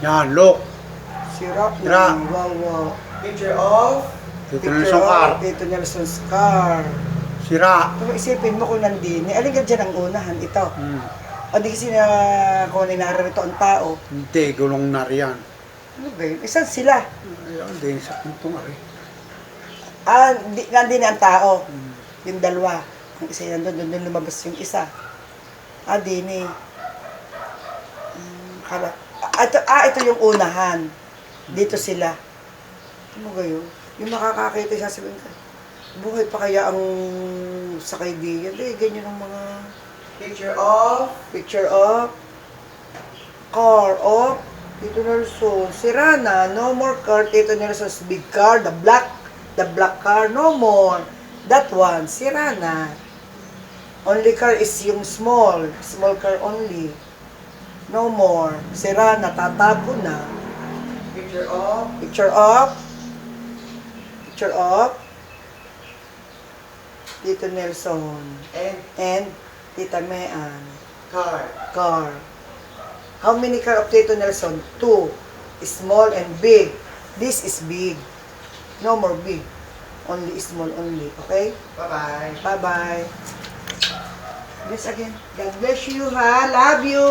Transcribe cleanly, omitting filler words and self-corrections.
Yan, look. Sira. Sira. Wow. Picture of Dito na yung car. Ito Nelson's car. Sira. Pero isipin mo kung nandini. Alin ka dyan ang unahan? Ito. O di kasi na kung narito ang tao. Hindi, gulong na riyan. Ano ba yun? Isan sila? Ayun, din sa puntong ari. Nandini ang tao. Yung dalawa. Ang isa yan doon lumabas yung isa. Dini. Ito yung unahan. Dito sila. Ano ba yun? Yung makakakita, sasabihin ka, buhay pa kaya ang sakay diyan? Ganyan ang mga picture of car of Tito Nelson. Sira na, no more car. Tito Nelson's big car, the black car, no more. That one, sira na. Only car is yung small car only. No more. Sira na, tatago na. Picture of Tito Nelson and Tita Mean. Car. How many car of Tito Nelson? 2. Small and big. This is big. No more big. Only small only. Okay? Bye-bye. Bye-bye. Bless again. God bless you, ha? Love you.